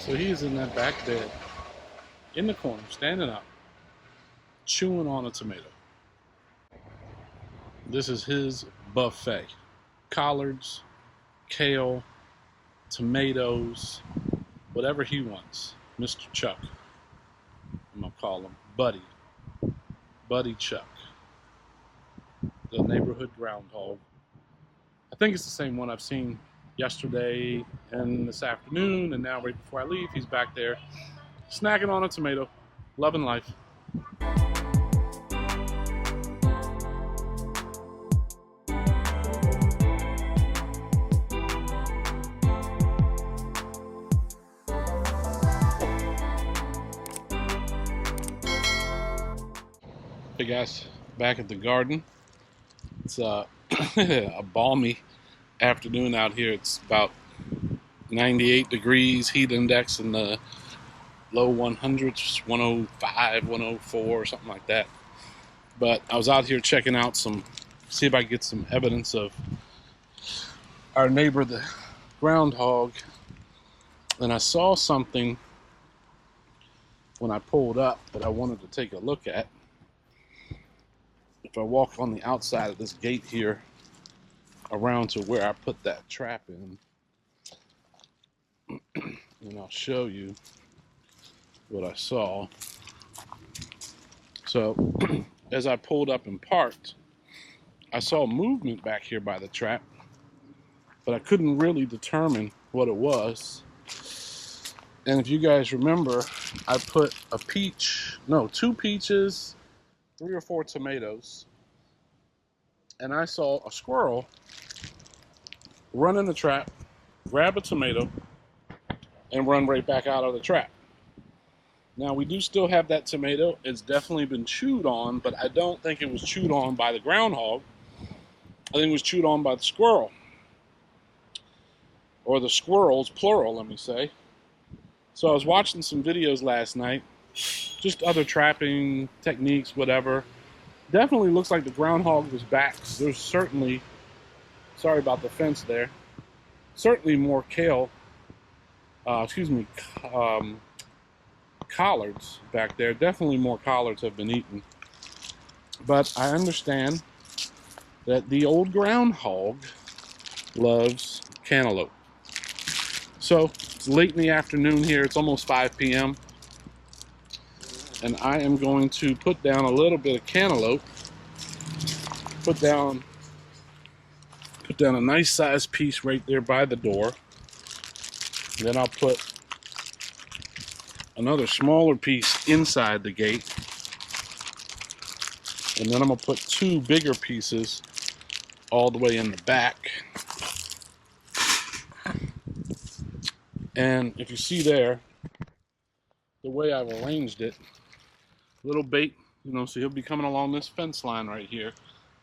So he is in that back bed, in the corner, standing up, chewing on a tomato. This is his buffet. Collards, kale, tomatoes, whatever he wants. Mr. Chuck. I'm going to call him Buddy. Buddy Chuck. The neighborhood groundhog. I think it's the same one I've seen yesterday and this afternoon, and now right before I leave, he's back there snacking on a tomato, loving life. Hey guys, back at the garden. It's a balmy afternoon out here. It's about 98 degrees, heat index in the low 100s, 105, 104, or something like that. But I was out here checking out see if I could get some evidence of our neighbor, the groundhog. And I saw something when I pulled up that I wanted to take a look at. If I walk on the outside of this gate here around to where I put that trap in, and I'll show you what I saw. So as I pulled up and parked, I saw movement back here by the trap, but I couldn't really determine what it was. And if you guys remember, I put two peaches, 3 or 4 tomatoes, and I saw a squirrel run in the trap, grab a tomato, and run right back out of the trap. Now, we do still have that tomato. It's definitely been chewed on, but I don't think it was chewed on by the groundhog. I think it was chewed on by the squirrel. Or the squirrels, plural, let me say. So I was watching some videos last night, just other trapping techniques, whatever. Definitely looks like the groundhog was back. There's certainly, sorry about the fence there, certainly more collards back there. Definitely more collards have been eaten. But I understand that the old groundhog loves cantaloupe. So it's late in the afternoon here. It's almost 5 p.m. And I am going to put down a little bit of cantaloupe. Put down a nice sized piece right there by the door. Then I'll put another smaller piece inside the gate. And then I'm going to put 2 bigger pieces all the way in the back. And if you see there, the way I've arranged it, little bait, so he'll be coming along this fence line right here,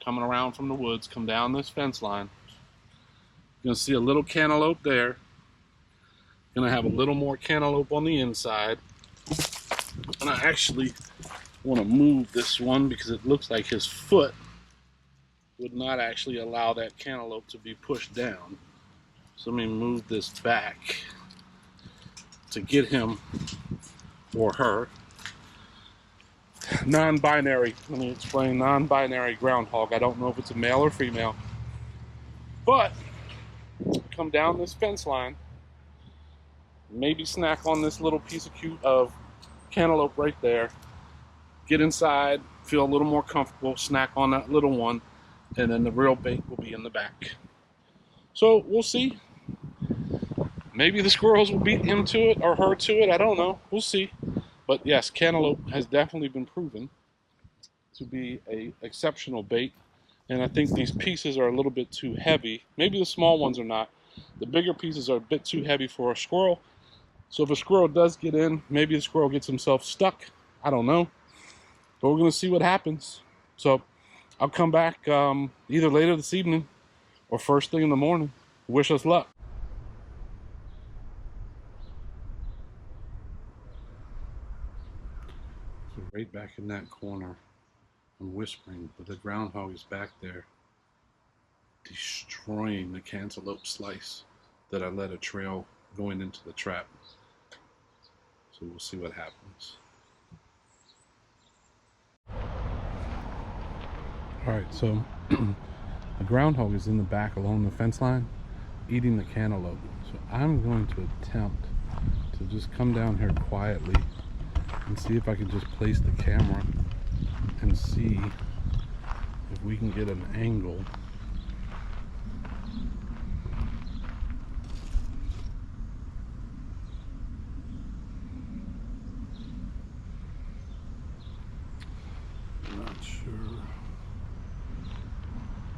coming around from the woods, come down this fence line. You're going to see a little cantaloupe there. Going to have a little more cantaloupe on the inside. And I actually want to move this one because it looks like his foot would not actually allow that cantaloupe to be pushed down. So let me move this back to get him or her. Non-binary, let me explain, non-binary groundhog. I don't know if it's a male or female. But come down this fence line, maybe snack on this little piece of cantaloupe right there. Get inside, feel a little more comfortable, snack on that little one, and then the real bait will be in the back. So we'll see. Maybe the squirrels will beat him to it or her to it. I don't know. We'll see. But yes, cantaloupe has definitely been proven to be an exceptional bait. And I think these pieces are a little bit too heavy. Maybe the small ones are not. The bigger pieces are a bit too heavy for a squirrel. So if a squirrel does get in, maybe the squirrel gets himself stuck. I don't know. But we're going to see what happens. So I'll come back either later this evening or first thing in the morning. Wish us luck. So right back in that corner, I'm whispering, but the groundhog is back there destroying the cantaloupe slice that I let a trail going into the trap. So we'll see what happens. Alright, so the groundhog is in the back along the fence line eating the cantaloupe. So I'm going to attempt to just come down here quietly and see if I can just place the camera and see if we can get an angle. I'm not sure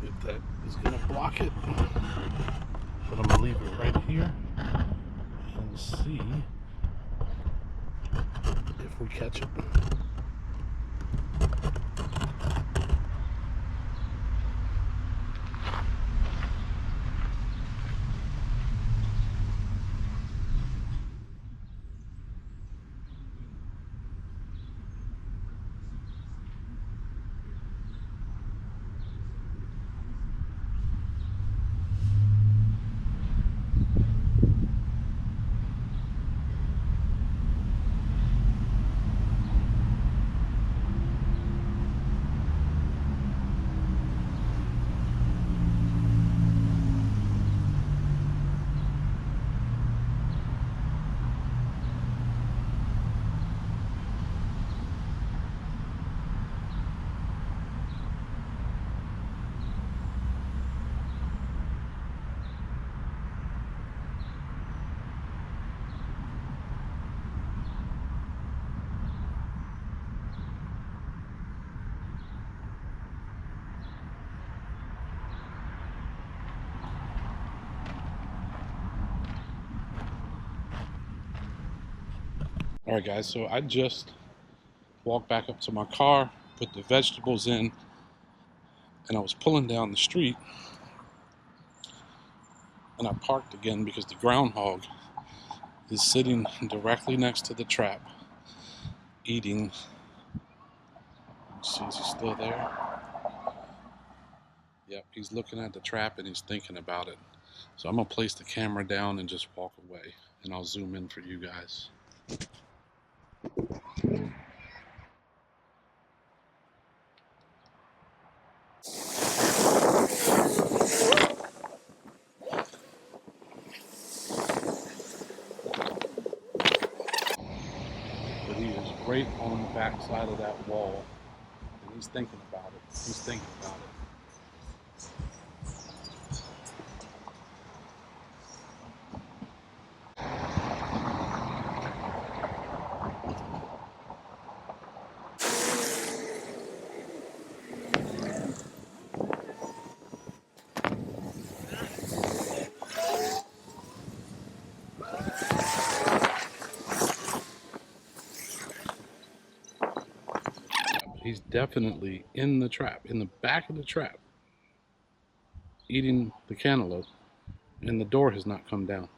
if that is going to block it, but I'm going to leave it right here and see if we catch it. Alright guys, so I just walked back up to my car, put the vegetables in, and I was pulling down the street, and I parked again because the groundhog is sitting directly next to the trap, eating. Let's see, is he still there? Yep, he's looking at the trap and he's thinking about it. So I'm going to place the camera down and just walk away, and I'll zoom in for you guys. But he is right on the back side of that wall, and he's thinking about it. He's thinking about it. He's definitely in the trap, in the back of the trap, eating the cantaloupe, and the door has not come down.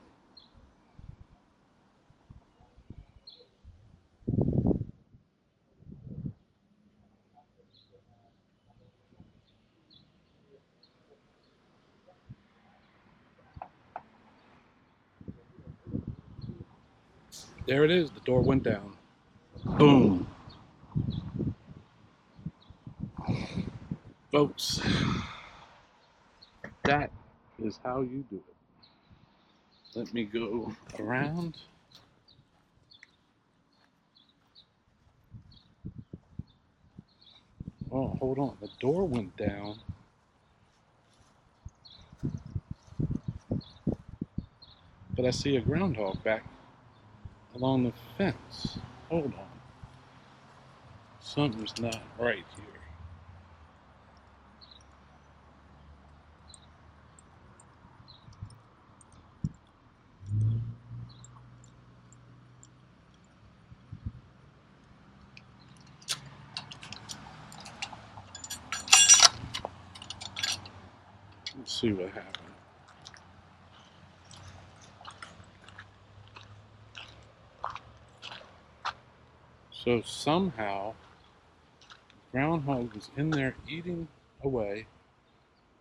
There it is, the door went down. Boom. Folks, that is how you do it. Let me go around. Oh, hold on, the door went down. But I see a groundhog back along the fence. Hold on. Something's not right here. Let's see what happened. So somehow, groundhog was in there eating away.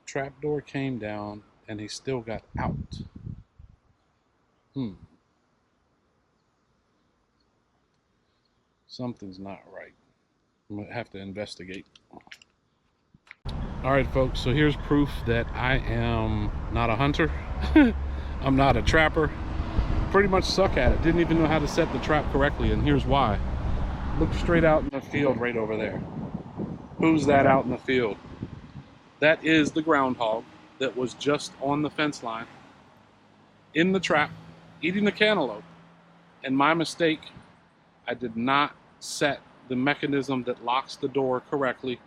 Trapdoor came down, and he still got out. Something's not right. I'm gonna have to investigate. All right, folks, so here's proof that I am not a hunter. I'm not a trapper. Pretty much suck at it. Didn't even know how to set the trap correctly, and here's why. Look straight out in the field right over there. Who's that out in the field? That is the groundhog that was just on the fence line in the trap eating the cantaloupe. And my mistake, I did not set the mechanism that locks the door correctly.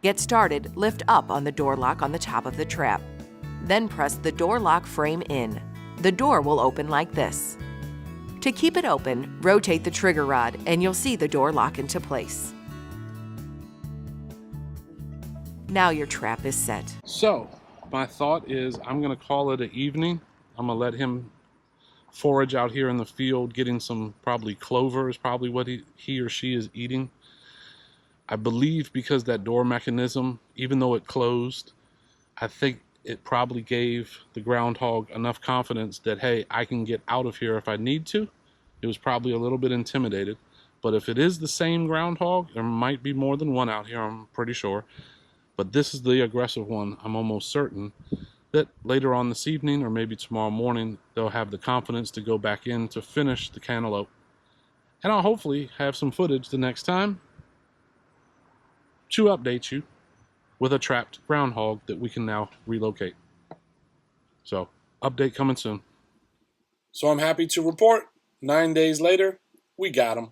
Get started, lift up on the door lock on the top of the trap. Then press the door lock frame in. The door will open like this. To keep it open, rotate the trigger rod and you'll see the door lock into place. Now your trap is set. So, my thought is I'm gonna call it an evening. I'm gonna let him forage out here in the field, getting some probably clover is probably what he or she is eating. I believe because that door mechanism, even though it closed, I think it probably gave the groundhog enough confidence that, hey, I can get out of here if I need to. It was probably a little bit intimidated. But if it is the same groundhog, there might be more than one out here, I'm pretty sure. But this is the aggressive one. I'm almost certain that later on this evening or maybe tomorrow morning, they'll have the confidence to go back in to finish the cantaloupe. And I'll hopefully have some footage the next time to update you with a trapped groundhog that we can now relocate. So, update coming soon. So I'm happy to report, 9 days later, we got him.